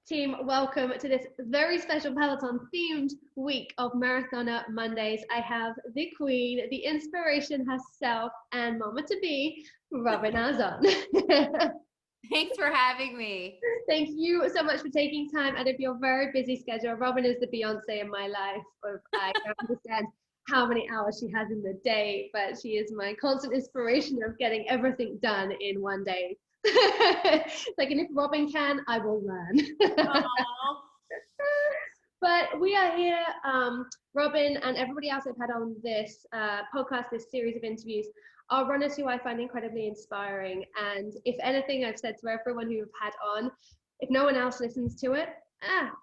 Team, welcome to this very special Peloton themed week of Marathoner Mondays. I have the queen, the inspiration herself, and mama to be, Robin Arzon. Thanks for having me. Thank you so much for taking time out of your very busy schedule. Robin is the Beyonce in my life. I don't understand how many hours she has in the day, but she is my constant inspiration of getting everything done in one day. Like, and if Robin can, I will learn. But we are here, Robin and everybody else I've had on this podcast, this series of interviews, are runners who I find incredibly inspiring. And if anything, I've said to everyone who I've had on, if no one else listens to it,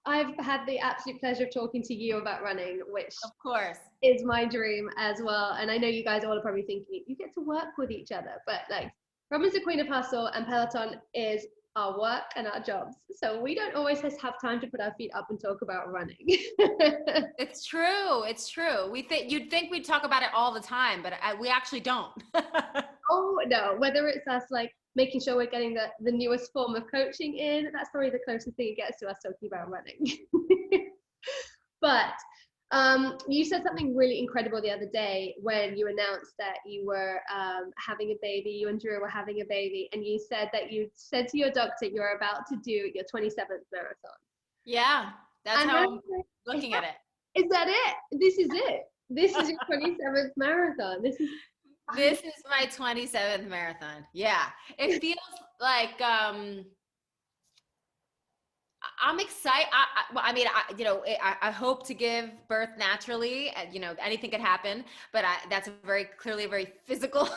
I've had the absolute pleasure of talking to you about running, which of course is my dream as well. And I know you guys all are probably thinking, you get to work with each other, but like, Robin's the queen of hustle and Peloton is our work and our jobs. So we don't always have time to put our feet up and talk about running. It's true. It's true. You'd think we'd talk about it all the time, but we actually don't. Oh no, whether it's us like making sure we're getting the newest form of coaching in, that's probably the closest thing it gets to us talking about running. But you said something really incredible the other day when you announced that you were having a baby, you and Drew were having a baby, and you said that you said to your doctor you're about to do your 27th marathon. Yeah, that's how I'm looking at it. Is that it? This is it. This is your 27th marathon. This is my 27th marathon. Yeah, it feels like I'm excited. I hope to give birth naturally. Anything could happen, but that's clearly a very physical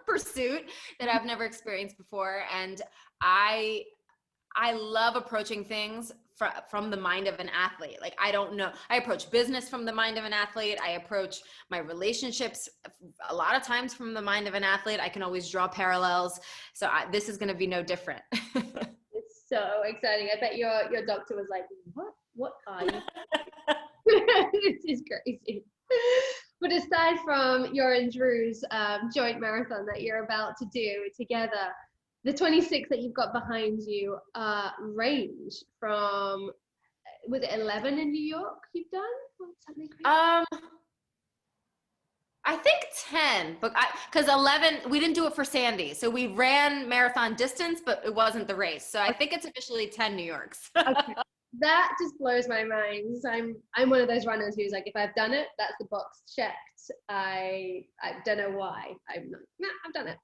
pursuit that I've never experienced before. And I love approaching things from the mind of an athlete. Like, I don't know. I approach business from the mind of an athlete. I approach my relationships a lot of times from the mind of an athlete. I can always draw parallels. So this is going to be no different. So exciting. I bet your doctor was like, what are you? This is crazy. But aside from your and Drew's joint marathon that you're about to do together, the 26 that you've got behind you range from, was it 11 in New York you've done? Or something crazy? I think 10, but because 11, we didn't do it for Sandy. So we ran marathon distance, but it wasn't the race. So I think it's officially 10 New Yorks. Okay. That just blows my mind. I'm one of those runners who's like, if I've done it, that's the box checked. I don't know why. I'm like, nah, I've done it.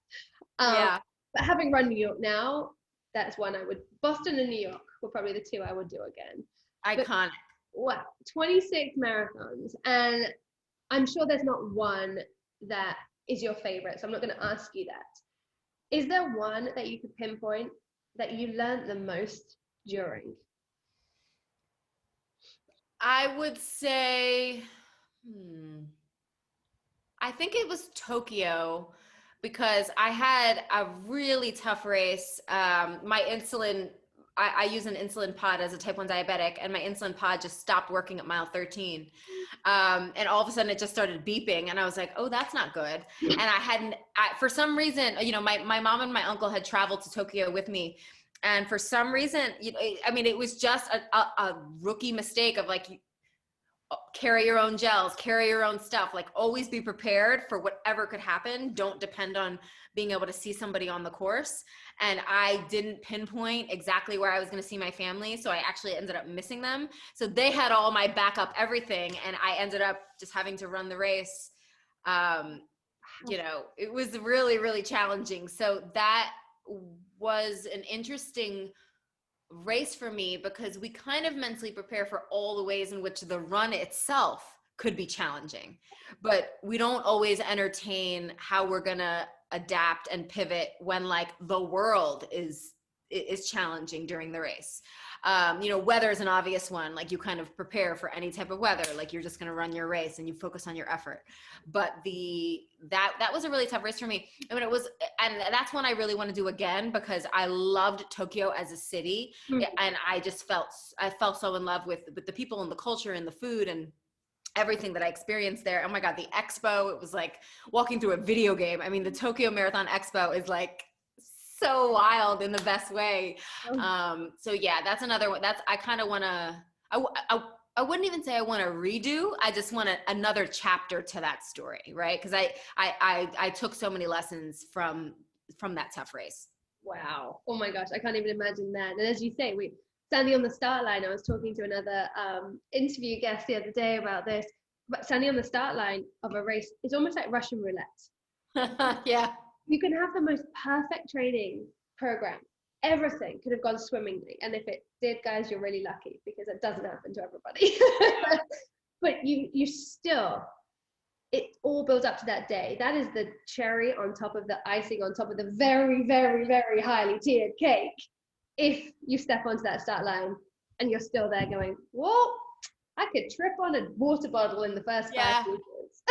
Yeah. But having run New York now, that's one I would, Boston and New York were probably the two I would do again. Iconic. But, wow, 26 marathons. And I'm sure there's not one that is your favorite, so I'm not going to ask you that. Is there one that you could pinpoint that you learned the most during? I would say, I think it was Tokyo, because I had a really tough race. My insulin, I use an insulin pod as a type 1 diabetic, and my insulin pod just stopped working at mile 13. And all of a sudden it just started beeping, and I was like, oh, that's not good. And for some reason, my mom and my uncle had traveled to Tokyo with me. And for some reason, it was just a rookie mistake of like, carry your own gels, carry your own stuff, like always be prepared for whatever could happen. Don't depend on being able to see somebody on the course. And I didn't pinpoint exactly where I was going to see my family. So I actually ended up missing them. So they had all my backup, everything. And I ended up just having to run the race. It was really, really challenging. So that was an interesting race for me, because we kind of mentally prepare for all the ways in which the run itself could be challenging, but we don't always entertain how we're gonna adapt and pivot when like the world is challenging during the race. Weather is an obvious one. Like, you kind of prepare for any type of weather, like you're just going to run your race and you focus on your effort. But that was a really tough race for me. And that's one I really want to do again, because I loved Tokyo as a city. Mm-hmm. And I felt so in love with the people and the culture and the food and everything that I experienced there. Oh my God, the expo, it was like walking through a video game. I mean, the Tokyo Marathon Expo is like so wild in the best way. Oh, So yeah, that's another one. I kind of want to, I wouldn't even say I want to redo. I just want another chapter to that story, right? Because I took so many lessons from that tough race. wow. Oh my gosh, I can't even imagine that. And as you say, we standing on the start line, I was talking to another interview guest the other day about this. But standing on the start line of a race is almost like Russian roulette. Yeah. You can have the most perfect training program. Everything could have gone swimmingly. And if it did, guys, you're really lucky because it doesn't happen to everybody. But you still, it all builds up to that day. That is the cherry on top of the icing on top of the very, very, very highly tiered cake. If you step onto that start line and you're still there going, whoa, I could trip on a water bottle in the first 5 meters.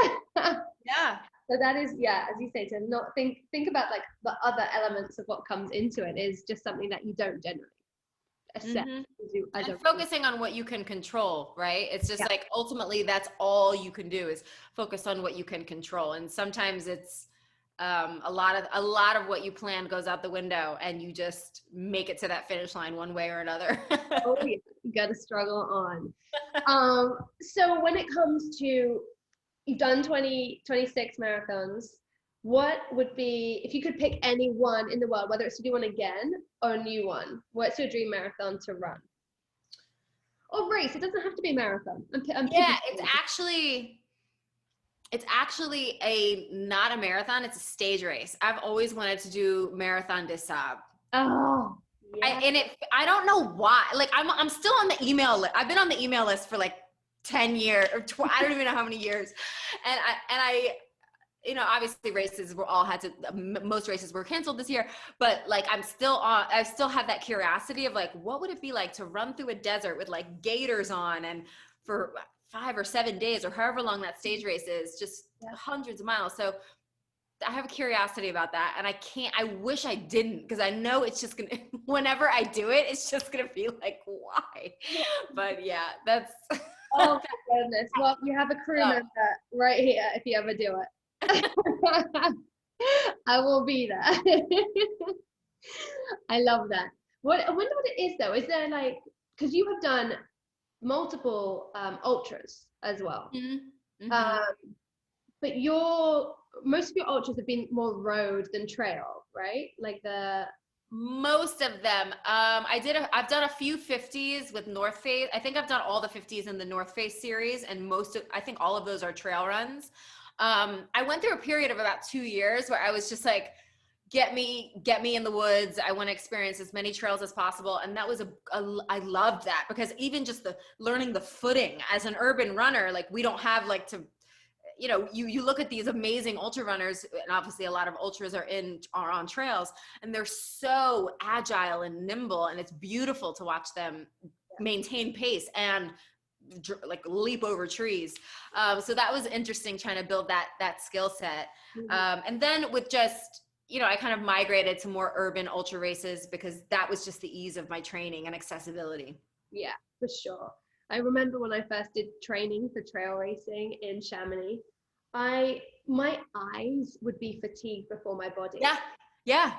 Yeah. So that is, yeah, as you say, to not think about like the other elements of what comes into it is just something that you don't generally accept. And focusing on what you can control, right? It's just Yeah. like ultimately that's all you can do is focus on what you can control. And sometimes it's a lot of what you planned goes out the window and you just make it to that finish line one way or another. Oh yeah, you got to struggle on. So when it comes to, you've done 26 marathons, what would be, if you could pick any one in the world, whether it's to do one again or a new one, what's your dream marathon to run? Or race, it doesn't have to be a marathon. Yeah, it's actually a not a marathon, it's a stage race. I've always wanted to do Marathon des Sables. Oh, yeah. I don't know why. Like I'm still on the email list. I've been on the email list for like 10 years or I don't even know how many years. And I you know, obviously most races were canceled this year, but like I still have that curiosity of like, what would it be like to run through a desert with like gaiters on and for 5 or 7 days or however long that stage race is, just hundreds of miles. So I have a curiosity about that. And I wish I didn't, because I know it's just gonna, whenever I do it, it's just gonna feel like, why? But yeah, that's. Oh my goodness. Well, you have a crew member right here if you ever do it. I will be there. I love that. I wonder what it is though. Is there like, because you have done multiple ultras as well. Mm-hmm. But most of your ultras have been more road than trail, right? Like most of them. I've done a few 50s with North Face. I think I've done all the 50s in the North Face series, and I think all of those are trail runs. I went through a period of about 2 years where I was just like, get me in the woods. I want to experience as many trails as possible. And that was I loved that, because even just learning the footing as an urban runner, like we don't have like to, you know, you look at these amazing ultra runners, and obviously a lot of ultras are on trails, and they're so agile and nimble, and it's beautiful to watch them maintain pace and like leap over trees. So that was interesting, trying to build that skill set. And then with just, you know, I kind of migrated to more urban ultra races because that was just the ease of my training and accessibility. Yeah, for sure. I remember when I first did training for trail racing in Chamonix, my eyes would be fatigued before my body. Yeah.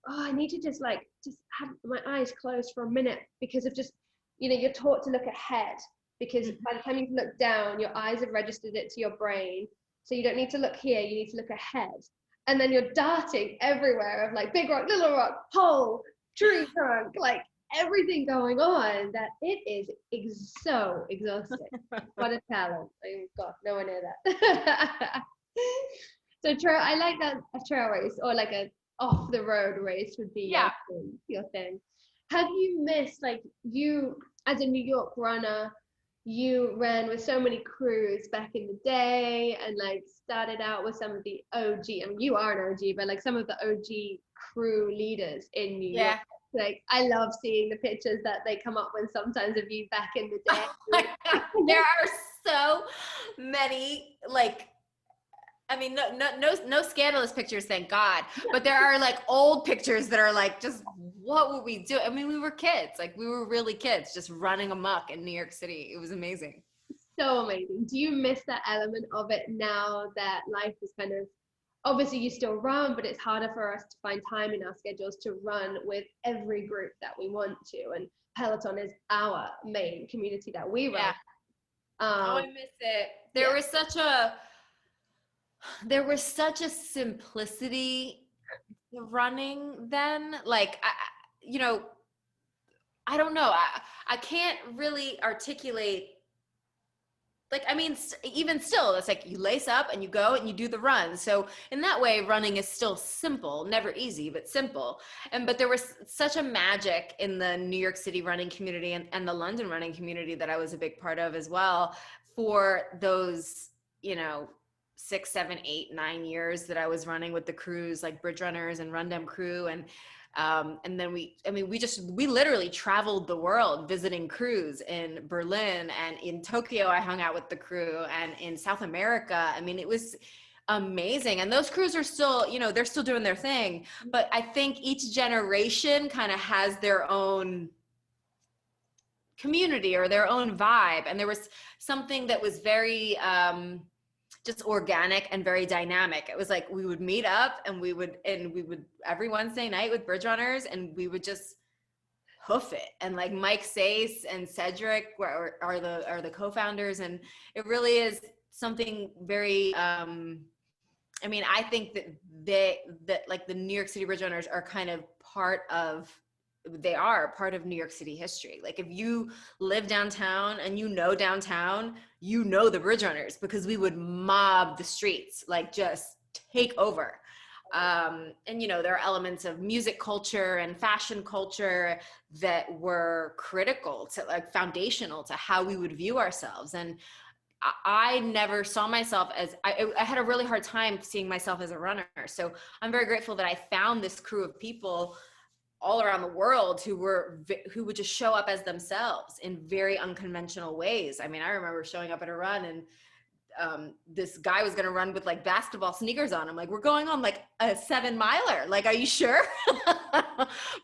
Oh, I need to just have my eyes closed for a minute, because of just, you know, you're taught to look ahead, because by the time you look down, your eyes have registered it to your brain. So you don't need to look here, you need to look ahead. And then you're darting everywhere of like big rock, little rock, pole, tree trunk, like everything going on, that it is so exhausting. What a talent. Oh God, no one knew that. So I like that, a trail race or like a off the road race would be your thing. Have you missed, like, you as a New York runner, you ran with so many crews back in the day and like started out with some of the OG, I mean, you are an OG, but like some of the OG crew leaders in New York. Like, I love seeing the pictures that they come up with sometimes of you back in the day. Oh there are so many, like, I mean, no scandalous pictures, thank God. But there are like old pictures that are like, just what would we do? I mean, we were kids, like we were really kids, just running amok in New York City. It was amazing. So amazing. Do you miss that element of it now that life is kind of obviously you still run, but it's harder for us to find time in our schedules to run with every group that we want to. And Peloton is our main community that we run. Yeah. Oh, I miss it. Yeah. There was such a simplicity to running then. Like, you know, I don't know. I can't really articulate. Like, I mean, even still, it's like you lace up and you go and you do the run. So in that way, running is still simple, never easy, but simple. But there was such a magic in the New York City running community and the London running community that I was a big part of as well for those, you know, 6, 7, 8, 9 years that I was running with the crews, like Bridge Runners and Rundem Crew. And then we literally traveled the world visiting crews in Berlin, and in Tokyo, I hung out with the crew, and in South America. I mean, it was amazing. And those crews are still, you know, they're still doing their thing, but I think each generation kind of has their own community or their own vibe. And there was something that was very, just organic and very dynamic. It was like we would meet up and we would every Wednesday night with Bridge Runners, and we would just hoof it. And like Mike Sace and Cedric are the co-founders, and it really is something very I mean, I think that like the New York City Bridge Runners are kind of they are part of New York City history. Like if you live downtown and you know downtown, you know the Bridge Runners, because we would mob the streets, like just take over. And you know, there are elements of music culture and fashion culture that were critical to, like, foundational to how we would view ourselves. And I never saw myself as, I had a really hard time seeing myself as a runner. So I'm very grateful that I found this crew of people all around the world who would just show up as themselves in very unconventional ways. I mean, I remember showing up at a run, and this guy was going to run with like basketball sneakers on. I'm like, we're going on like a 7-miler. Like, are you sure?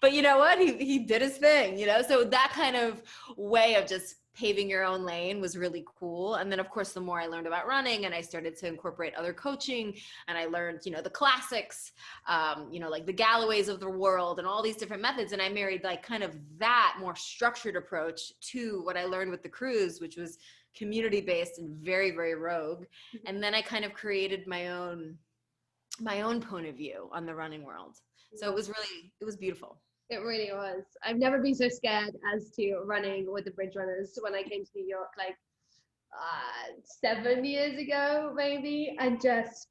But you know what? He did his thing, you know? So that kind of way of just paving your own lane was really cool. And then of course, the more I learned about running and I started to incorporate other coaching, and I learned, you know, the classics, you know, like the Galloways of the world and all these different methods. And I married like kind of that more structured approach to what I learned with the crews, which was community-based and very, very rogue. And then I kind of created my own point of view on the running world. So it was beautiful. It really was. I've never been so scared as to running with the Bridge Runners when I came to New York, like 7 years ago, maybe, and just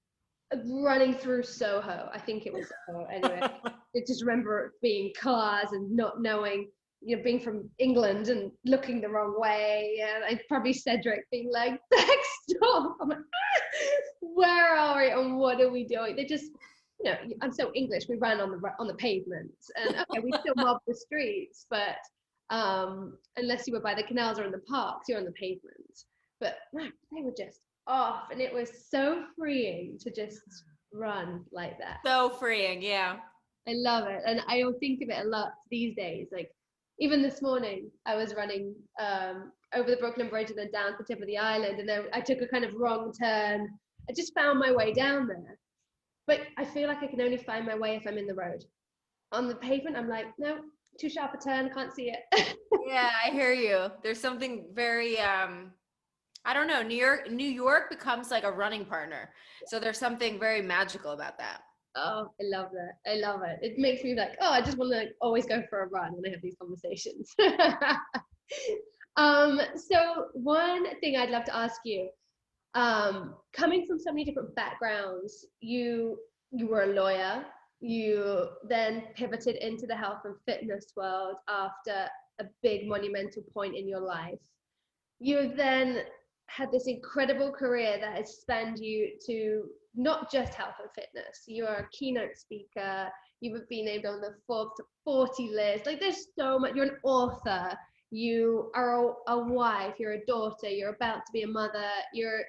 running through Soho. I think it was Soho anyway. I just remember it being cars and not knowing, you know, being from England and looking the wrong way. And I probably Cedric being like, stop. I'm like, where are we and what are we doing? They just, you know, I'm so English. We ran on the pavement, and okay, we still mob the streets, but unless you were by the canals or in the parks, you're on the pavement. But man, they were just off, and it was so freeing to just run like that. So freeing, yeah. I love it, and I think of it a lot these days. Like even this morning, I was running over the Brooklyn Bridge and then down to the tip of the island, and then I took a kind of wrong turn. I just found my way down there. But I feel like I can only find my way if I'm in the road. On the pavement, I'm like, no, too sharp a turn, can't see it. Yeah, I hear you. There's something very, I don't know, New York becomes like a running partner. So there's something very magical about that. Oh, I love that. I love it. It makes me like, oh, I just want to like, always go for a run when I have these conversations. So one thing I'd love to ask you, coming from so many different backgrounds, you were a lawyer, you then pivoted into the health and fitness world after a big monumental point in your life. You then had this incredible career that has spanned you to not just health and fitness. You're a keynote speaker, you've been named on the Forbes 40 list. Like there's so much, you're an author, you are a wife, you're a daughter, you're about to be a mother, you're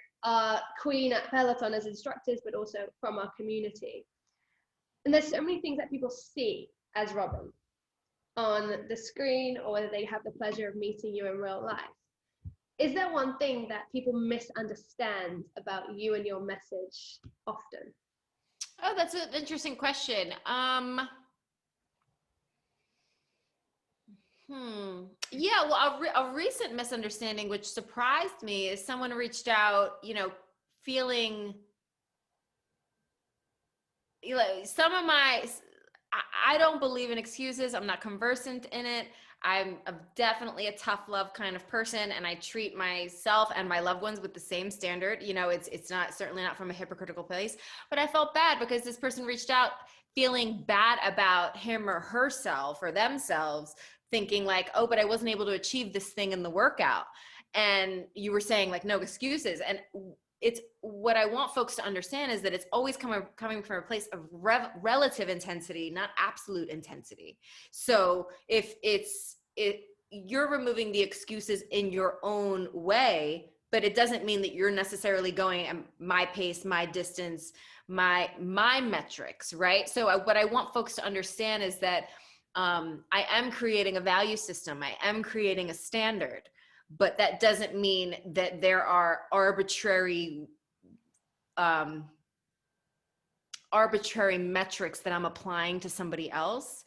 Queen at Peloton as instructors, but also from our community. And there's so many things that people see as Robin on the screen, or whether they have the pleasure of meeting you in real life. Is there one thing that people misunderstand about you and your message often? Oh, that's an interesting question. Yeah, well, a recent misunderstanding which surprised me is someone reached out, feeling, some of I don't believe in excuses. I'm not conversant in it. I'm definitely a tough love kind of person, and I treat myself and my loved ones with the same standard. It's not, certainly not from a hypocritical place, but I felt bad because this person reached out feeling bad about him or herself or themselves, thinking like, oh, but I wasn't able to achieve this thing in the workout. And you were saying like, no excuses. And it's what I want folks to understand is that it's always coming from a place of relative intensity, not absolute intensity. So if you're removing the excuses in your own way, but it doesn't mean that you're necessarily going at my pace, my distance, my metrics, right? So what I want folks to understand is that I am creating a value system. I am creating a standard, but that doesn't mean that there are arbitrary metrics that I'm applying to somebody else,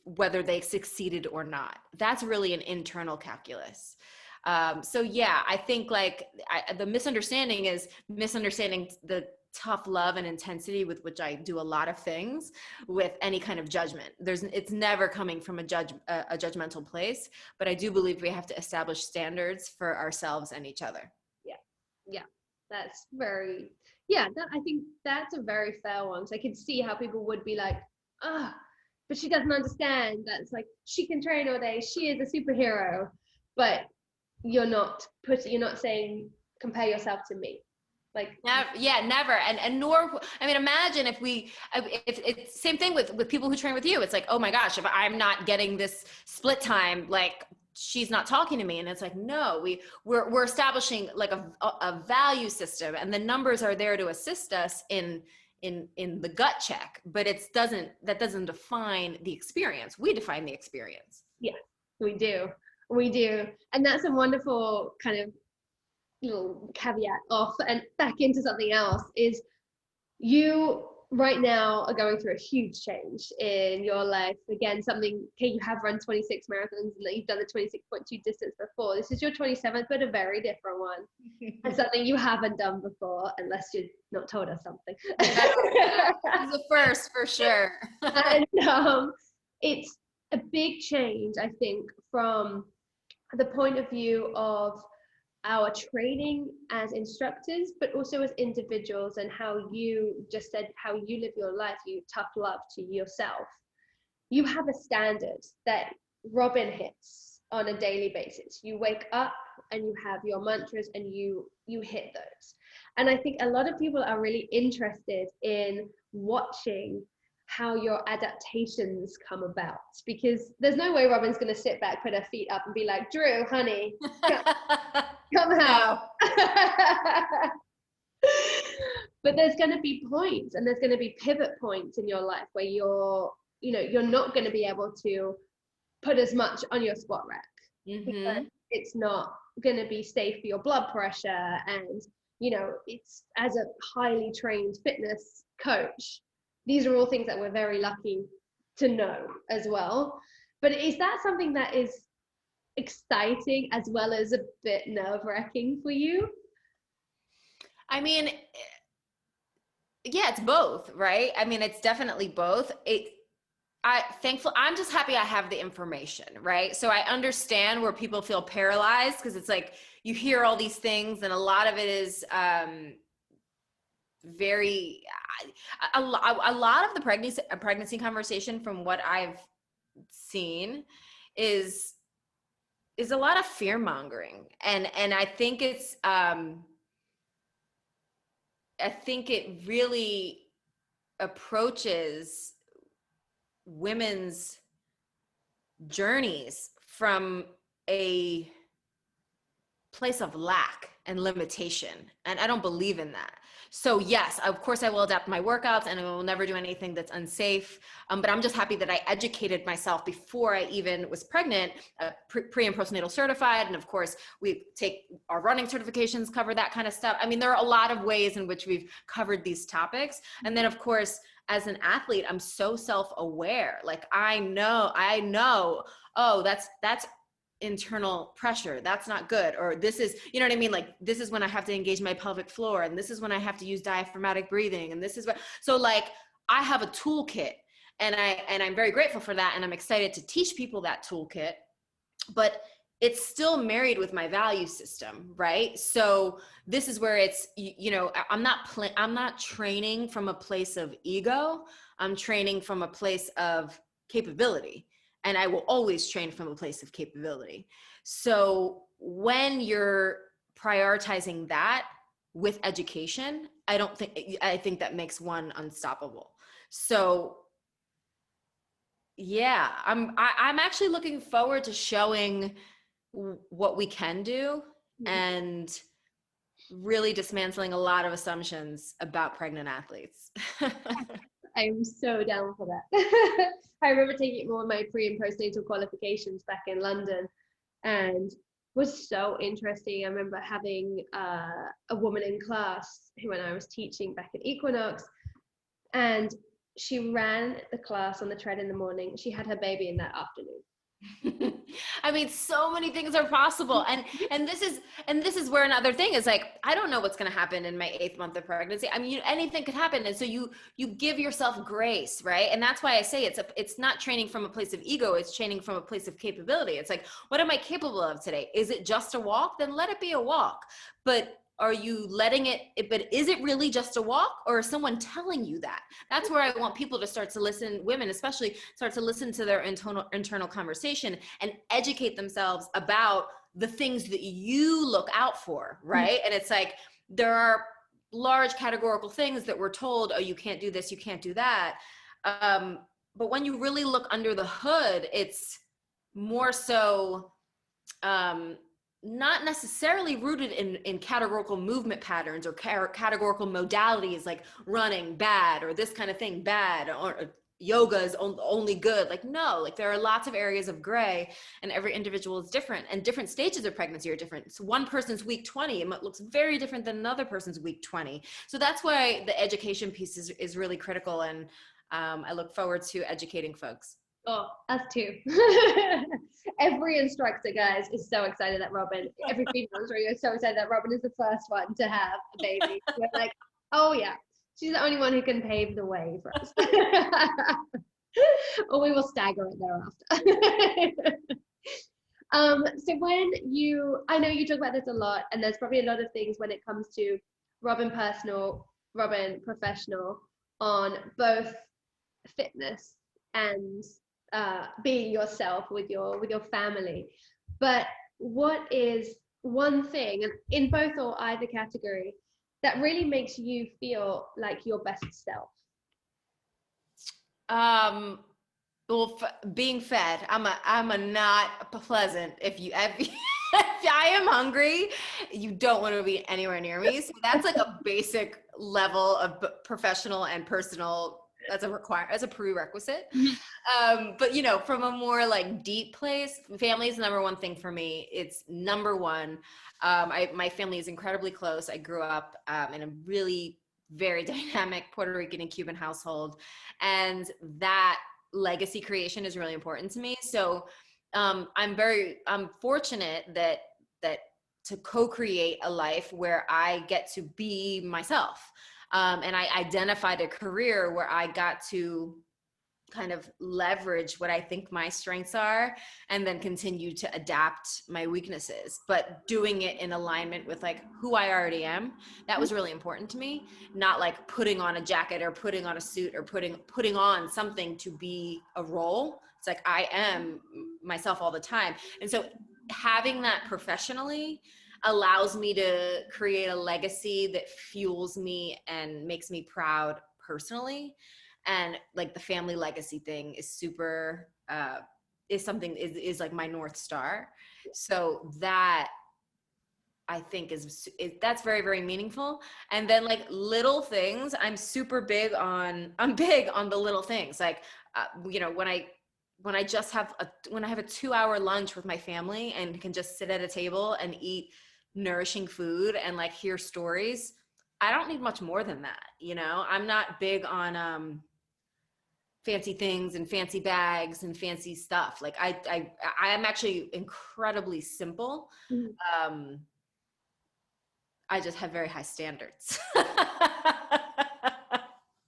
whether they succeeded or not. That's really an internal calculus. So yeah, I think like the misunderstanding is misunderstanding the tough love and intensity with which I do a lot of things with any kind of judgment. It's never coming from a judgmental place, but I do believe we have to establish standards for ourselves and each other. Yeah. Yeah. That's very, yeah, I think that's a very fair one. So I can see how people would be like, ah, but she doesn't understand. That's like, she can train all day. She is a superhero. But you're not saying, compare yourself to me. Like, never, yeah, never. And nor, I mean, imagine if it's same thing with people who train with you. It's like, oh my gosh, if I'm not getting this split time, like she's not talking to me. And it's like, no, we're establishing like a value system, and the numbers are there to assist us in the gut check, but that doesn't define the experience. We define the experience. yeah, we do. We do. And that's a wonderful kind of little caveat off and back into something else is you right now are going through a huge change in your life. Again, something, okay, you have run 26 marathons and you've done the 26.2 distance before. This is your 27th, but a very different one. And something you haven't done before, unless you've not told us something. It's a first for sure. And it's a big change, I think, from the point of view of our training as instructors, but also as individuals, and how you just said how you live your life, you tough love to yourself. You have a standard that Robin hits on a daily basis. You wake up and you have your mantras and you hit those. And I think a lot of people are really interested in watching how your adaptations come about, because there's no way Robin's going to sit back, put her feet up and be like, Drew, honey, come out. But there's going to be points, and there's going to be pivot points in your life where you're not going to be able to put as much on your squat rack, because it's not going to be safe for your blood pressure. And it's, as a highly trained fitness coach, these are all things that we're very lucky to know as well. But is that something that is exciting as well as a bit nerve-wracking for you? I mean, yeah, it's both, right? I mean, it's definitely both. I'm just happy I have the information, right? So I understand where people feel paralyzed, because it's like you hear all these things and a lot of it is a lot of the pregnancy conversation, from what I've seen, is a lot of fear mongering, and I think it really approaches women's journeys from a place of lack and limitation. And I don't believe in that. So yes, of course I will adapt my workouts and I will never do anything that's unsafe. But I'm just happy that I educated myself before I even was pregnant, pre and postnatal certified. And of course we take our running certifications, cover that kind of stuff. I mean, there are a lot of ways in which we've covered these topics. And then of course, as an athlete, I'm so self-aware. Like I know, oh, that's internal pressure, that's not good, or this is, you know what I mean, like this is when I have to engage my pelvic floor, and this is when I have to use diaphragmatic breathing, and this is what, so like I have a toolkit, and I'm very grateful for that, and I'm excited to teach people that toolkit, but it's still married with my value system, right? So this is where it's, you know, I'm not training from a place of ego, I'm training from a place of capability. And I will always train from a place of capability. So when you're prioritizing that with education, I think that makes one unstoppable. So yeah, I'm actually looking forward to showing what we can do and really dismantling a lot of assumptions about pregnant athletes. I'm so down for that. I remember taking all of my pre and postnatal qualifications back in London, and was so interesting. I remember having a woman in class who, when I was teaching back at Equinox, and she ran the class on the tread in the morning. She had her baby in that afternoon. I mean, so many things are possible. And this is where another thing is, like, I don't know what's going to happen in my 8th month of pregnancy. I mean, anything could happen. And so you give yourself grace, right? And that's why I say it's not training from a place of ego. It's training from a place of capability. It's like, what am I capable of today? Is it just a walk? Then let it be a walk. But are you letting it, but is it really just a walk, or is someone telling you that? That's where I want people to start to listen, women especially, start to listen to their internal conversation and educate themselves about the things that you look out for, right? And it's like, there are large categorical things that we're told, oh, you can't do this, you can't do that. But when you really look under the hood, it's more so, not necessarily rooted in categorical movement patterns or categorical modalities like running bad or this kind of thing bad, or yoga is only good. Like, no, like there are lots of areas of gray, and every individual is different, and different stages of pregnancy are different. So one person's week 20, it looks very different than another person's week 20. So that's why the education piece is really critical, and I look forward to educating folks. Oh, us too. Every instructor, guys, is so excited that Robin, every female instructor is so excited that Robin is the first one to have a baby. We're like, oh yeah, she's the only one who can pave the way for us. Or we will stagger it thereafter. So I know you talk about this a lot, and there's probably a lot of things when it comes to Robin personal, Robin professional, on both fitness and being yourself with your family. But what is one thing, and in both or either category, that really makes you feel like your best self? Well, being fed, I'm a not pleasant. If I am hungry, you don't want to be anywhere near me. So that's like a basic level of professional and personal. That's a prerequisite. But you know, from a more like deep place, family is the number one thing for me. It's number one. My family is incredibly close. I grew up in a really very dynamic Puerto Rican and Cuban household, and that legacy creation is really important to me. So I'm fortunate that to co-create a life where I get to be myself. And I identified a career where I got to kind of leverage what I think my strengths are, and then continue to adapt my weaknesses, but doing it in alignment with like who I already am. That was really important to me. Not like putting on a jacket or putting on a suit or putting on something to be a role. It's like I am myself all the time. And so having that professionally allows me to create a legacy that fuels me and makes me proud personally. And like the family legacy thing is super, is something is like my North Star. So that I think that's very, very meaningful. And then like little things, I'm big on the little things. Like, when I just when I have a 2-hour lunch with my family and can just sit at a table and eat nourishing food and like hear stories, I don't need much more than that. I'm not big on, fancy things and fancy bags and fancy stuff. Like I am actually incredibly simple. I just have very high standards.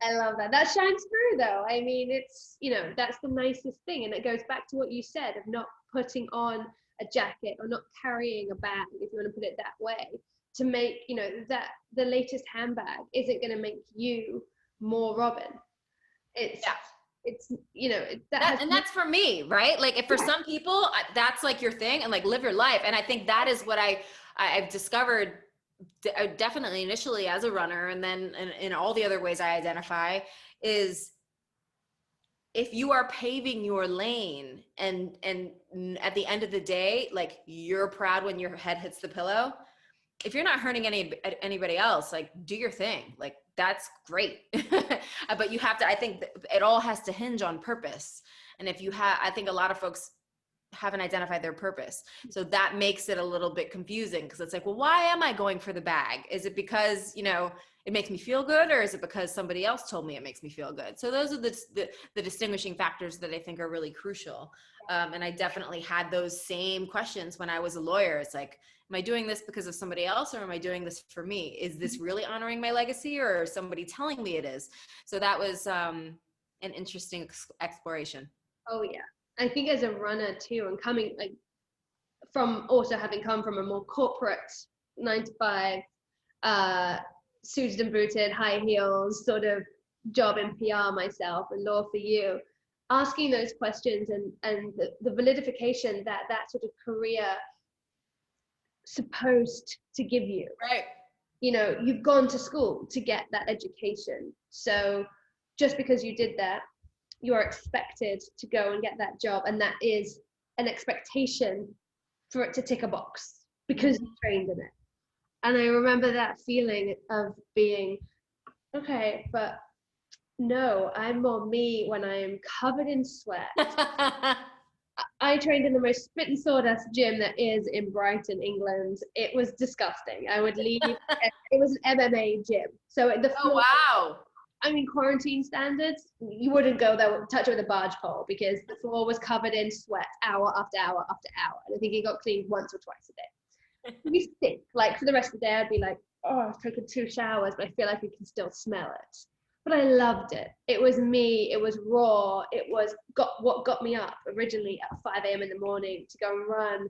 I love that. That shines through though. I mean, it's, that's the nicest thing. And it goes back to what you said of not putting on a jacket or not carrying a bag, if you want to put it that way, to make, that the latest handbag isn't going to make you more Robin. It's that's for me, right? Like if for some people that's like your thing and like live your life. And I think that is what I've discovered definitely initially as a runner, and then in all the other ways I identify, is if you are paving your lane and at the end of the day, like you're proud when your head hits the pillow, if you're not hurting anybody else, like do your thing, like that's great. But you have to, I think it all has to hinge on purpose. And I think a lot of folks haven't identified their purpose. So that makes it a little bit confusing, because it's like, well, why am I going for the bag? Is it because, it makes me feel good, or is it because somebody else told me it makes me feel good? So those are the distinguishing factors that I think are really crucial. And I definitely had those same questions when I was a lawyer. It's like, am I doing this because of somebody else, or am I doing this for me? Is this really honoring my legacy, or is somebody telling me it is? So that was an interesting exploration. Oh yeah. I think as a runner too, and coming like from also having come from a more corporate 9 to 5, suited and booted, high heels sort of job in PR myself and law for you, asking those questions and the validification that sort of career supposed to give you. Right. You've gone to school to get that education. So just because you did that, you are expected to go and get that job, and that is an expectation for it to tick a box because you trained in it. And I remember that feeling of being, okay, but no, I'm more me when I am covered in sweat. I trained in the most spit and sawdust gym that is in Brighton, England. It was disgusting. I would leave. It was an MMA gym. So the floor, wow. I mean, quarantine standards, you wouldn't go there, touch it with a barge pole, because the floor was covered in sweat hour after hour after hour. And I think it got cleaned once or twice a day. You stink. Like for the rest of the day, I'd be like, oh, I've taken 2 showers, but I feel like I can still smell it. But I loved it. It was me. It was raw. It was what got me up originally at 5 a.m. in the morning to go and run.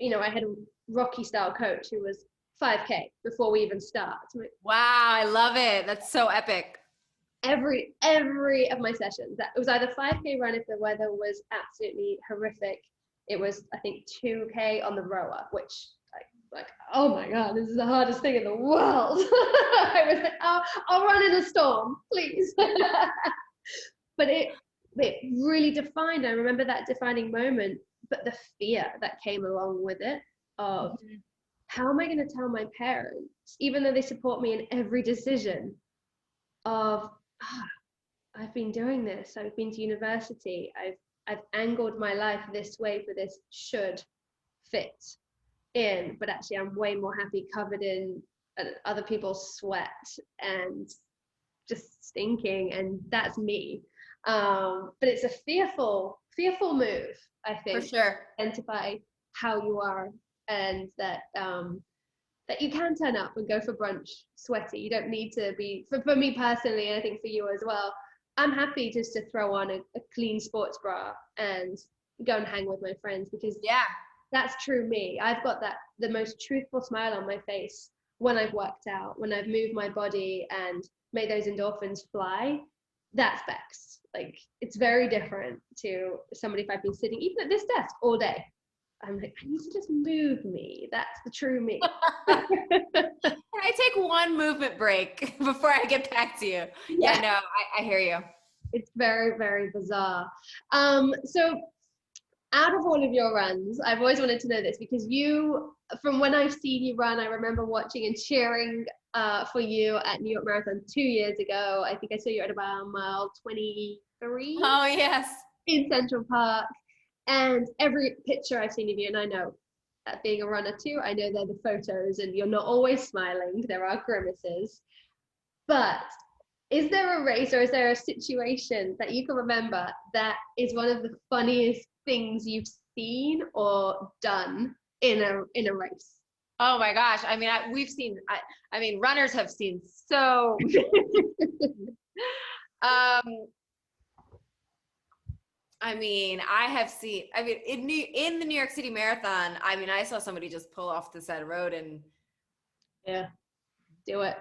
I had a Rocky style coach who was 5K before we even start. Wow, I love it. That's so epic. Every of my sessions, it was either 5K run if the weather was absolutely horrific. It was, I think, 2K on the rower, which like, oh my God, this is the hardest thing in the world. I was like, oh, I'll run in a storm, please. But it really defined, I remember that defining moment, but the fear that came along with it of how am I going to tell my parents, even though they support me in every decision, of I've been doing this, I've been to university, I've angled my life this way for this should fit in, but actually I'm way more happy covered in other people's sweat and just stinking, and that's me. But it's a fearful move, I think, for sure, identify how you are, and that you can turn up and go for brunch sweaty. You don't need to be, for me personally, and I think for you as well, I'm happy just to throw on a clean sports bra and go and hang with my friends, because that's true me. I've got the most truthful smile on my face when I've worked out, when I've moved my body and made those endorphins fly. That's Bex. Like, it's very different to somebody if I've been sitting even at this desk all day. I'm like, I need to just move me. That's the true me. Can I take one movement break before I get back to you? Yeah, no, I hear you. It's very, very bizarre. So out of all of your runs, I've always wanted to know this because you, from when I've seen you run, I remember watching and cheering for you at New York Marathon 2 years ago. I think I saw you at about mile 23 Oh, yes. in Central Park. And every picture I've seen of you, and I know that being a runner too, I know they're the photos and you're not always smiling. There are grimaces. But is there a race or is there a situation that you can remember that is one of the funniest things you've seen or done in a race? Oh my gosh. I mean, I mean, runners have seen so, um, I mean, I have seen, I mean, in the New York City Marathon, I mean, I saw somebody just pull off the side of the road and Yeah, do it.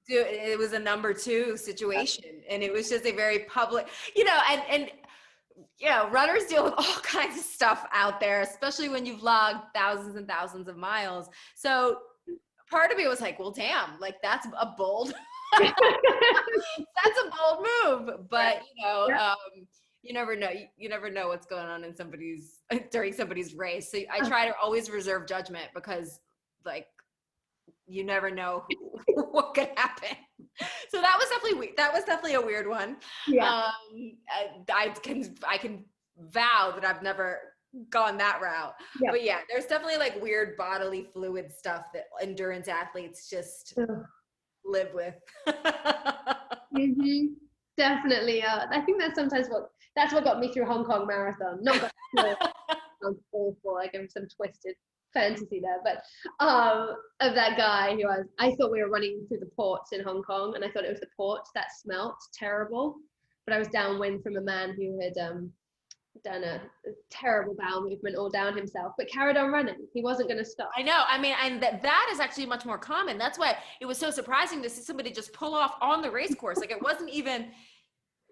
it was a number 2 situation. And it was just a very public, you know, and you know, runners deal with all kinds of stuff out there, especially when you've logged thousands and thousands of miles. So part of me was like, well, damn, like that's a bold, that's a bold move. But you know, you never know. You never know what's going on in during somebody's race. So I try to always reserve judgment because, like, you never know what could happen. So that was definitely a weird one. Yeah. I can vow that I've never gone that route. Yeah. But yeah, there's definitely like weird bodily fluid stuff that endurance athletes just live with. Mm-hmm. Definitely. I think that's sometimes what got me through Hong Kong Marathon. Not got sounds awful, like I'm some twisted fantasy there, but of that guy who I thought we were running through the ports in Hong Kong, and I thought it was the ports that smelt terrible, but I was downwind from a man who had done a terrible bowel movement all down himself, but carried on running. He wasn't going to stop. I know. I mean, and that is actually much more common. That's why it was so surprising to see somebody just pull off on the race course. Like it wasn't even,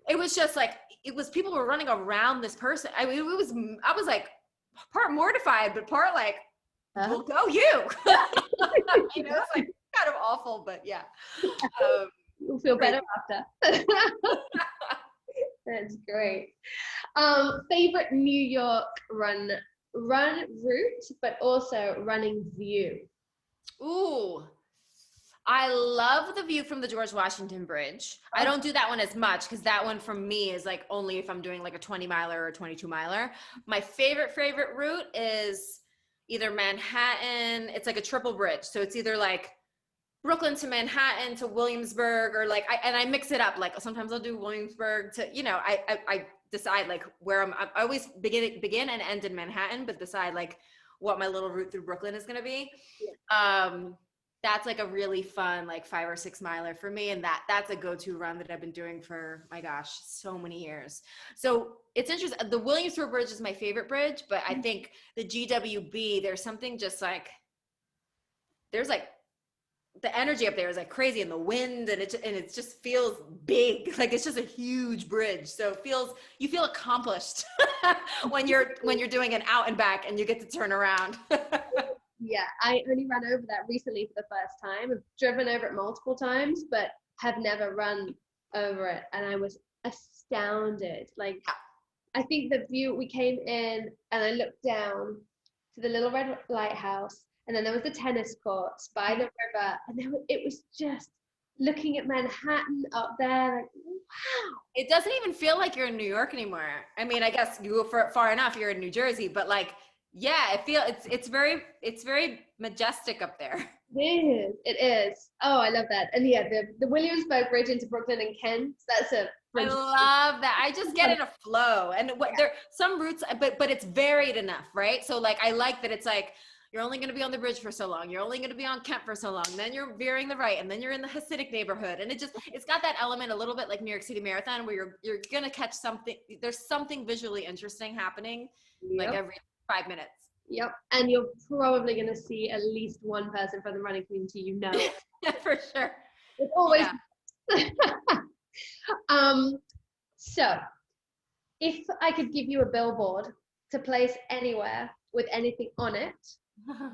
it was just like, it was people were running around this person. I mean, I was like part mortified, but part like, well, go you. You know, it's like kind of awful, but yeah. You'll feel better after. That's great. Favorite New York run route, but also running view. Ooh, I love the view from the George Washington Bridge. I don't do that one as much because that one for me is like only if I'm doing like a 20 miler or a 22 miler. My favorite route is either Manhattan. It's like a triple bridge. So it's either like Brooklyn to Manhattan to Williamsburg, or like, I mix it up. Like sometimes I'll do Williamsburg to, you know, I decide like where I always begin and end in Manhattan, but decide like what my little route through Brooklyn is going to be. Yeah. That's like a really fun, like 5 or 6 miler for me. And that's a go-to run that I've been doing for, my gosh, so many years. So it's interesting. The Williamsburg Bridge is my favorite bridge, but I think the GWB, there's something just like, there's like, the energy up there is like crazy, and the wind, and it just feels big. Like it's just a huge bridge. So you feel accomplished when you're doing an out and back and you get to turn around. Yeah, I only ran over that recently for the first time. I've driven over it multiple times, but have never run over it. And I was astounded. Like, I think the view, we came in and I looked down to the little red lighthouse, and then there was the tennis courts by the river, and it was just looking at Manhattan up there, like, wow. It doesn't even feel like you're in New York anymore. I mean, I guess you go far enough, you're in New Jersey, but like, yeah, it's very majestic up there. It is. Oh, I love that. And yeah, the Williamsburg Bridge into Brooklyn and Kent, that's a bridge. I love that. I just get in a flow. And there some routes, but it's varied enough, right? So like, I like that it's like, you're only going to be on the bridge for so long. You're only going to be on Kent for so long. Then you're veering the right, and then you're in the Hasidic neighborhood. And it's got that element a little bit like New York City Marathon, where you're going to catch something. There's something visually interesting happening like every 5 minutes. Yep. And you're probably going to see at least one person from the running community, you know. For sure. It's always. Yeah. So if I could give you a billboard to place anywhere with anything on it,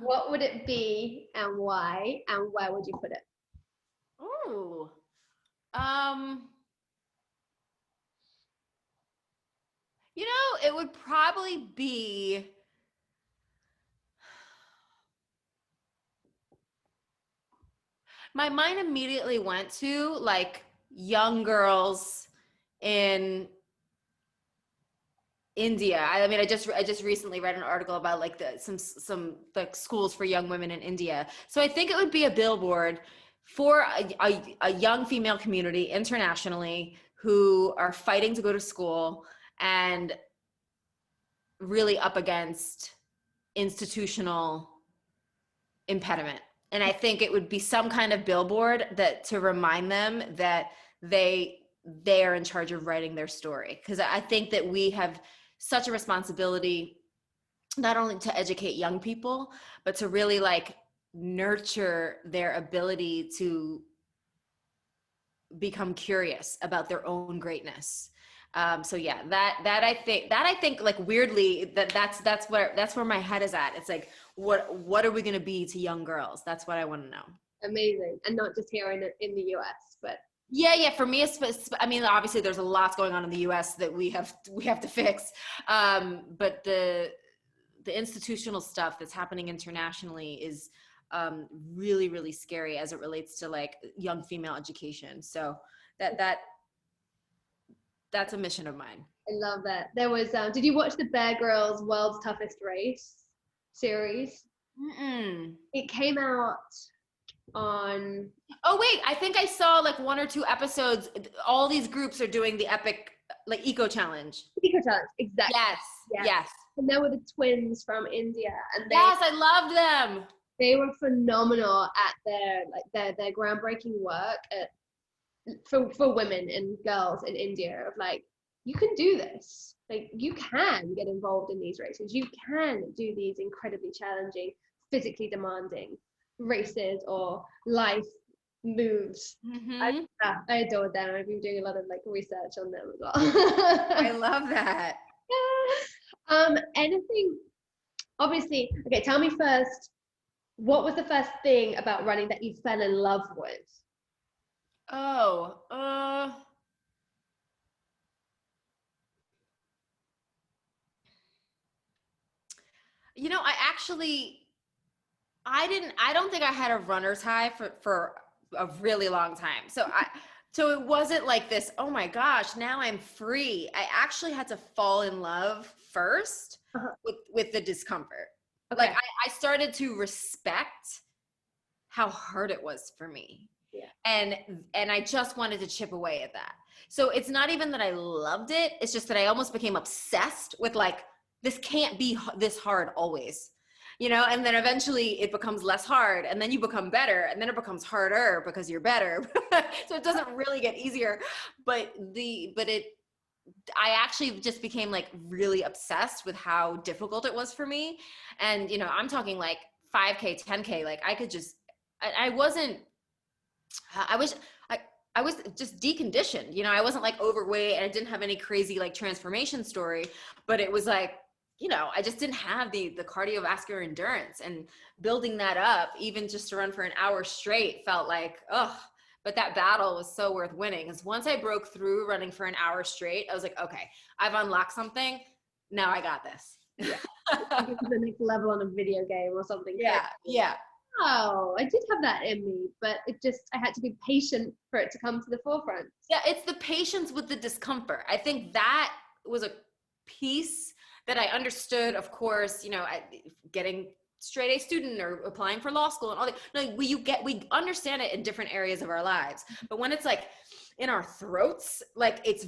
what would it be and why, and where would you put it? You know, it would probably be, my mind immediately went to like young girls in India. I mean, I just recently read an article about like some like schools for young women in India. So I think it would be a billboard for a young female community internationally who are fighting to go to school and really up against institutional impediment. And I think it would be some kind of billboard that to remind them that they are in charge of writing their story. Because I think that we have such a responsibility not only to educate young people, but to really like nurture their ability to become curious about their own greatness. So yeah, that I think like weirdly that's where my head is at. It's like, what are we going to be to young girls? That's what I want to know. Amazing. And not just here in the US, but Yeah, for me, I mean, obviously there's a lot going on in the US that we have to fix. But the institutional stuff that's happening internationally is really, really scary as it relates to like young female education. So that's a mission of mine. I love that. There was, did you watch the Bear Grylls World's Toughest Race series? Mm-mm. It came out on. Oh wait, I think I saw like 1 or 2 episodes. All these groups are doing the epic like eco challenge. Eco Challenge, exactly. Yes. And there were the twins from India, and Yes, I loved them. they were phenomenal at their groundbreaking work for women and girls in India of like, you can do this. Like, you can get involved in these races. You can do these incredibly challenging, physically demanding races or life moves. Mm-hmm. I adore them. I've been doing a lot of like research on them as well. I love that. Anything, obviously, okay, tell me first, what was the first thing about running that you fell in love with? Oh, you know, I don't think I had a runner's high for a really long time. So it wasn't like this, oh my gosh, now I'm free. I actually had to fall in love first with the discomfort. Okay. Like I started to respect how hard it was for me. Yeah. And I just wanted to chip away at that. So it's not even that I loved it. It's just that I almost became obsessed with like, this can't be this hard always, you know? And then eventually it becomes less hard, and then you become better, and then it becomes harder because you're better. So it doesn't really get easier, I actually just became like really obsessed with how difficult it was for me. And, you know, I'm talking like 5K, 10K, like I could just, I wasn't, I was just deconditioned, you know. I wasn't like overweight and I didn't have any crazy like transformation story, but it was like, you know, I just didn't have the cardiovascular endurance, and building that up, even just to run for an hour straight, felt like, ugh. But that battle was so worth winning, because once I broke through running for an hour straight, I was like, okay, I've unlocked something. Now I got this. Yeah. The next level on a video game or something. Yeah. Oh, I did have that in me, but I had to be patient for it to come to the forefront. Yeah, it's the patience with the discomfort. I think that was a piece that I understood, of course, you know, getting straight A student or applying for law school and all that. No, we understand it in different areas of our lives. But when it's like in our throats, like it's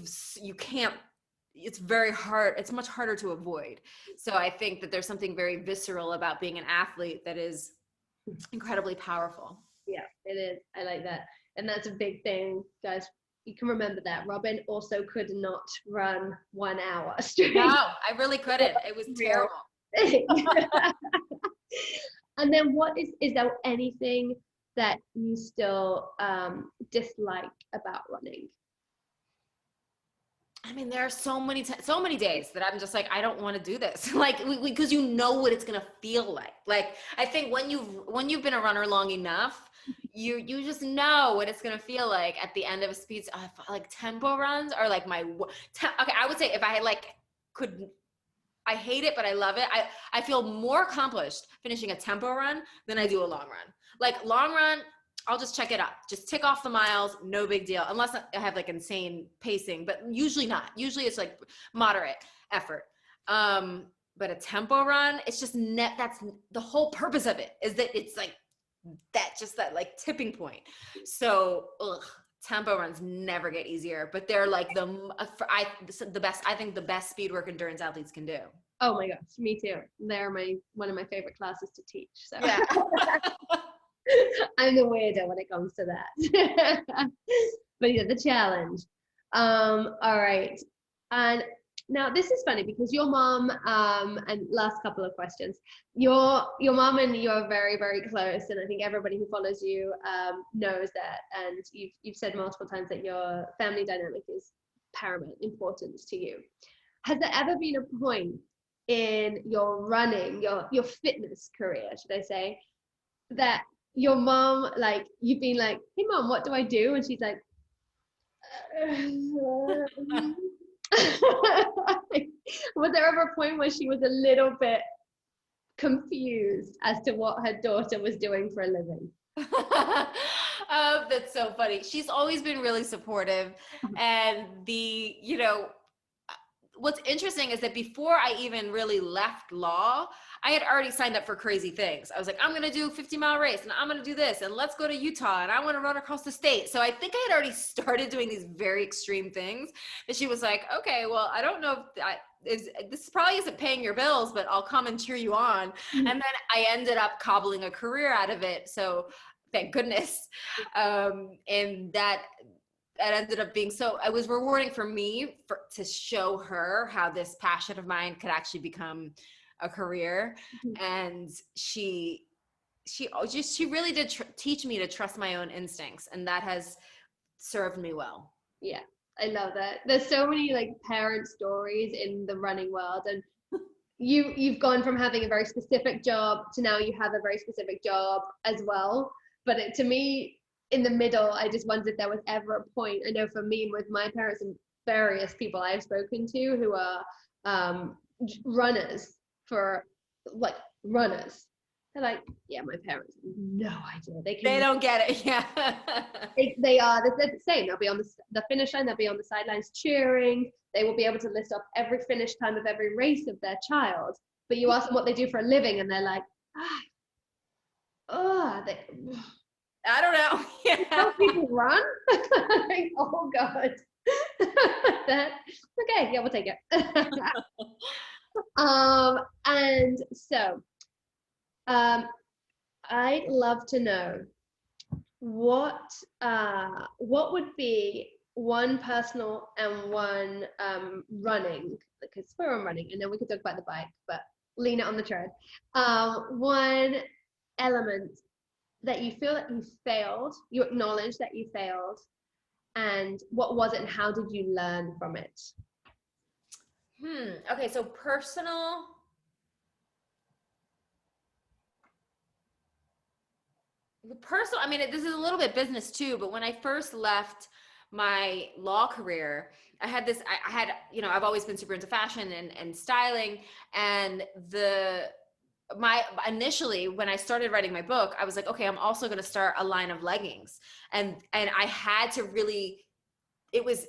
very hard. It's much harder to avoid. So I think that there's something very visceral about being an athlete that is incredibly powerful. Yeah, it is. I like that. And that's a big thing, guys. You can remember that. Robin also could not run 1 hour straight. No, I really couldn't. It was terrible. And then is there anything that you still dislike about running? I mean, there are so many days that I'm just like, I don't want to do this. Like, because you know what it's gonna feel like. Like, I think when you've been a runner long enough, you just know what it's gonna feel like at the end of a speed. Like tempo runs are like okay, I would say if I had like I hate it, but I love it. I feel more accomplished finishing a tempo run than I do a long run. Like long run, I'll just check it up. Just tick off the miles, no big deal. Unless I have like insane pacing, but usually not. Usually it's like moderate effort. But a tempo run, it's just that's the whole purpose of it, is that it's like that like tipping point. So, tempo runs never get easier, but they're like the best. I think the best speed work endurance athletes can do. Oh my gosh, me too. They're one of my favorite classes to teach. So yeah. I'm the weirdo when it comes to that. But yeah, the challenge. All right. And now this is funny because your mom, and last couple of questions, your mom and you are very, very close, and I think everybody who follows you knows that, and you've said multiple times that your family dynamic is paramount importance to you. Has there ever been a point in your running, your fitness career, should I say, that your mom, like, you've been like, hey mom, what do I do? And she's like, was there ever a point where she was a little bit confused as to what her daughter was doing for a living? That's so funny. She's always been really supportive. And what's interesting is that before I even really left law, I had already signed up for crazy things. I was like, I'm going to do a 50-mile race, and I'm going to do this, and let's go to Utah, and I want to run across the state. So I think I had already started doing these very extreme things. And she was like, okay, well, I don't know if this probably isn't paying your bills, but I'll come and cheer you on. And then I ended up cobbling a career out of it. So thank goodness. And that ended up being it was rewarding for me to show her how this passion of mine could actually become a career. And she really did teach me to trust my own instincts, and that has served me well. Yeah, I love that. There's so many like parent stories in the running world, and you've gone from having a very specific job to now you have a very specific job as well. But to me, in the middle, I just wondered if there was ever a point. I know for me, with my parents and various people I've spoken to who are runners, they're like, yeah, my parents have no idea. They don't get it. Yeah. they're the same. They'll be on the finish line, they'll be on the sidelines cheering. They will be able to list off every finish time of every race of their child. But you ask them what they do for a living, and they're like, I don't know. Yeah. How people run? Like, oh God. Okay, yeah, we'll take it. And so I'd love to know what would be one personal and one running, because we're on running, and then we could talk about the bike, but lean it on the tread. One element that you feel that you failed, you acknowledge that you failed, and what was it, and how did you learn from it? Okay, so personal. I mean, this is a little bit business too, but when I first left my law career, I've always been super into fashion and styling, and initially when I started writing my book, I was like, okay, I'm also going to start a line of leggings, and I had to really, it was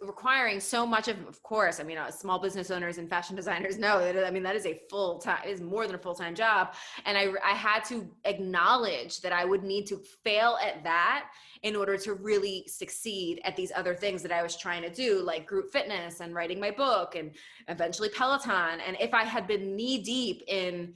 requiring so much of course, I mean, small business owners and fashion designers know that, I mean, that is it is more than a full-time job. And I had to acknowledge that I would need to fail at that in order to really succeed at these other things that I was trying to do, like group fitness and writing my book and eventually Peloton. And if I had been knee deep in,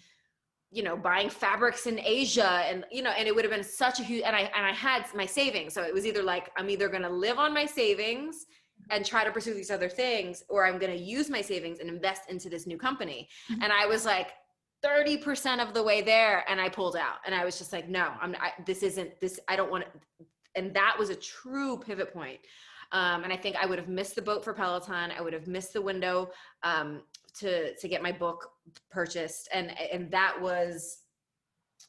buying fabrics in Asia, and it would have been such a huge, and I had my savings. So it was either like, I'm either going to live on my savings and try to pursue these other things, or I'm going to use my savings and invest into this new company. Mm-hmm. And I was like 30% of the way there, and I pulled out, and I was just like, no, I don't want it. And that was a true pivot point. And I think I would have missed the boat for Peloton. I would have missed the window to get my book purchased. And that was,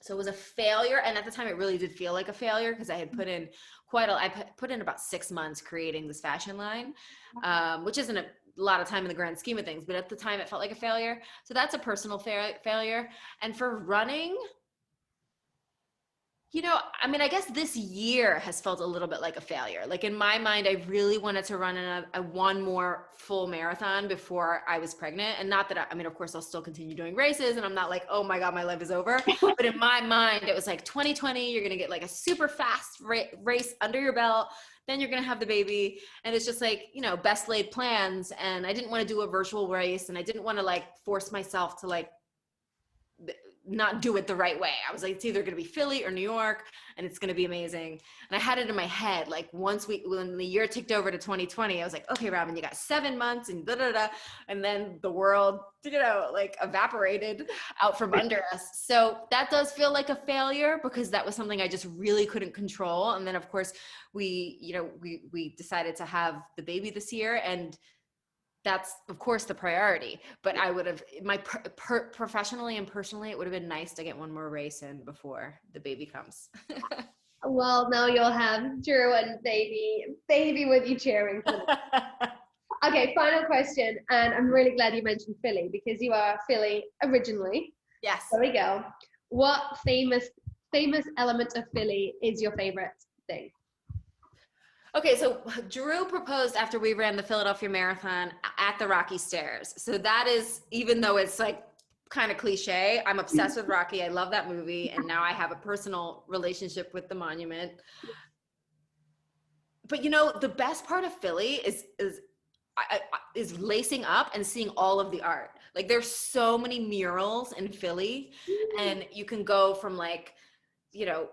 so it was a failure. And at the time it really did feel like a failure, because I had put in I put in about 6 months creating this fashion line, which isn't lot of time in the grand scheme of things, but at the time it felt like a failure. So that's a personal failure. And for running, you know, I mean, I guess this year has felt a little bit like a failure. Like in my mind, I really wanted to run a one more full marathon before I was pregnant. And not that I mean, of course, I'll still continue doing races and I'm not like, oh my God, my life is over. But in my mind, it was like 2020, you're going to get like a super fast race under your belt. Then you're going to have the baby. And it's just like, you know, best laid plans. And I didn't want to do a virtual race. And I didn't want to like force myself to like not do it the right way. I was like, it's either going to be Philly or New York and it's going to be amazing. And I had it in my head, like when the year ticked over to 2020, I was like, okay, Robin, you got 7 months and da, da, da. And then the world, you know, like evaporated out from under us. So that does feel like a failure because that was something I just really couldn't control. And then of course we decided to have the baby this year, and that's of course the priority, but I would have professionally and personally, it would have been nice to get one more race in before the baby comes. Well, now you'll have Drew and baby with you cheering for them. Okay, final question, and I'm really glad you mentioned Philly because you are Philly originally. Yes. There we go. What famous element of Philly is your favorite thing? Okay, so Drew proposed after we ran the Philadelphia Marathon at the Rocky Stairs. So that is, even though it's like kind of cliche, I'm obsessed with Rocky. I love that movie. And now I have a personal relationship with the monument. But you know, the best part of Philly is lacing up and seeing all of the art. Like there's so many murals in Philly, and you can go from like, you know,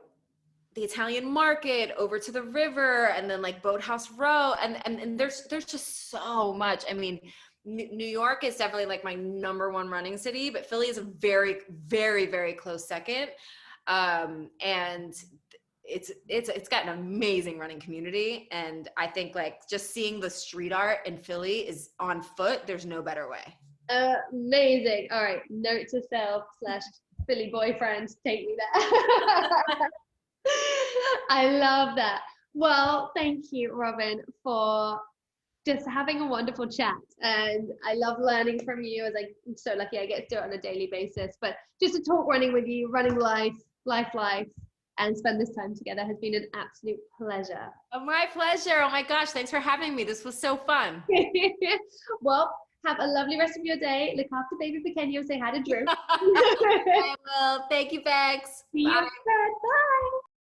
the Italian market over to the river and then like Boathouse Row. And there's just so much. I mean, New York is definitely like my number one running city, but Philly is a very, very, very close second. And it's got an amazing running community. And I think like just seeing the street art in Philly is on foot. There's no better way. Amazing. All right. Note to self / Philly boyfriend, take me there. I love that. Well, thank you, Robin, for just having a wonderful chat. And I love learning from you, as I'm so lucky I get to do it on a daily basis. But just to talk running with you, running life, and spend this time together has been an absolute pleasure. Oh, my pleasure. Oh my gosh, thanks for having me. This was so fun. Well, have a lovely rest of your day. Look after baby Pequeño. Say hi to Drew. I will. Thank you, Bex. See you. Bye.